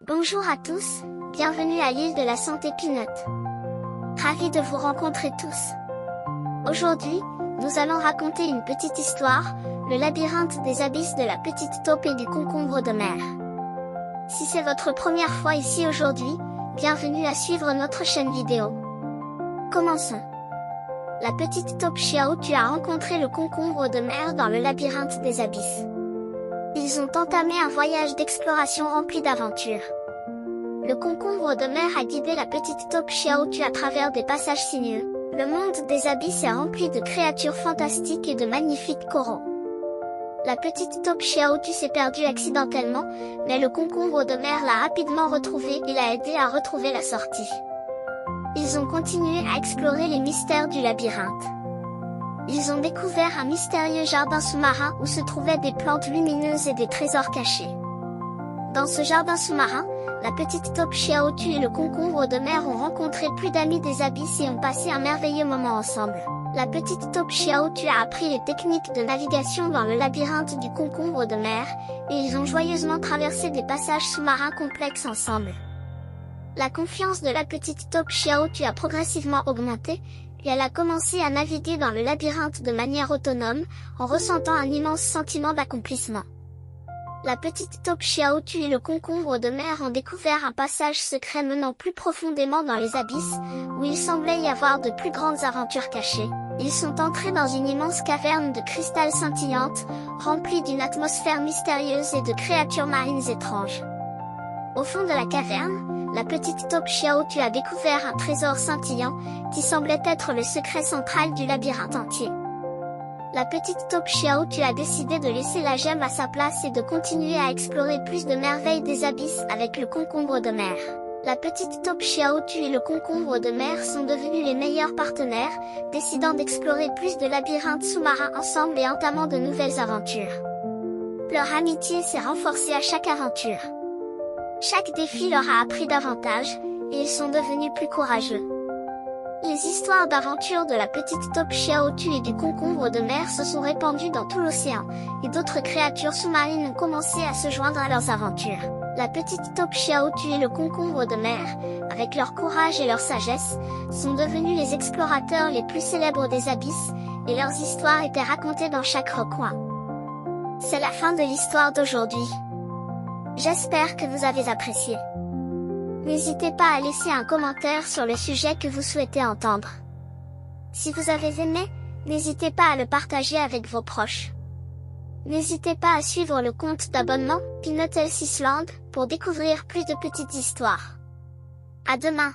Bonjour à tous, bienvenue à l'île de la Santé Peanut. Ravi de vous rencontrer tous. Aujourd'hui, nous allons raconter une petite histoire, le labyrinthe des abysses de la petite taupe et du concombre de mer. Si c'est votre première fois ici aujourd'hui, bienvenue à suivre notre chaîne vidéo. Commençons. La petite taupe Xiao Tu as rencontré le concombre de mer dans le labyrinthe des abysses. Ils ont entamé un voyage d'exploration rempli d'aventures. Le concombre de mer a guidé la petite taupe Xiao Tu à travers des passages sinueux. Le monde des abysses est rempli de créatures fantastiques et de magnifiques coraux. La petite taupe Xiao Tu s'est perdue accidentellement, mais le concombre de mer l'a rapidement retrouvée et l'a aidé à retrouver la sortie. Ils ont continué à explorer les mystères du labyrinthe. Ils ont découvert un mystérieux jardin sous-marin où se trouvaient des plantes lumineuses et des trésors cachés. Dans ce jardin sous-marin, la petite taupe Xiao Tu et le concombre de mer ont rencontré plus d'amis des abysses et ont passé un merveilleux moment ensemble. La petite taupe Xiao Tu a appris les techniques de navigation dans le labyrinthe du concombre de mer, et ils ont joyeusement traversé des passages sous-marins complexes ensemble. La confiance de la petite taupe Xiao Tu a progressivement augmenté, et elle a commencé à naviguer dans le labyrinthe de manière autonome, en ressentant un immense sentiment d'accomplissement. La petite taupe Xiao Tu et le concombre de mer ont découvert un passage secret menant plus profondément dans les abysses, où il semblait y avoir de plus grandes aventures cachées. Ils sont entrés dans une immense caverne de cristal scintillante, remplie d'une atmosphère mystérieuse et de créatures marines étranges. Au fond de la caverne, la petite taupe Xiao Tu a découvert un trésor scintillant, qui semblait être le secret central du labyrinthe entier. La petite taupe Xiao Tu a décidé de laisser la gemme à sa place et de continuer à explorer plus de merveilles des abysses avec le concombre de mer. La petite taupe Xiao Tu et le concombre de mer sont devenus les meilleurs partenaires, décidant d'explorer plus de labyrinthes sous-marins ensemble et entamant de nouvelles aventures. Leur amitié s'est renforcée à chaque aventure. Chaque défi leur a appris davantage, et ils sont devenus plus courageux. Les histoires d'aventure de la petite taupe Xiao Tu et du concombre de mer se sont répandues dans tout l'océan, et d'autres créatures sous-marines ont commencé à se joindre à leurs aventures. La petite taupe Xiao Tu et le concombre de mer, avec leur courage et leur sagesse, sont devenus les explorateurs les plus célèbres des abysses, et leurs histoires étaient racontées dans chaque recoin. C'est la fin de l'histoire d'aujourd'hui. J'espère que vous avez apprécié. N'hésitez pas à laisser un commentaire sur le sujet que vous souhaitez entendre. Si vous avez aimé, n'hésitez pas à le partager avec vos proches. N'hésitez pas à suivre le compte d'abonnement Peanut Health Island pour découvrir plus de petites histoires. À demain!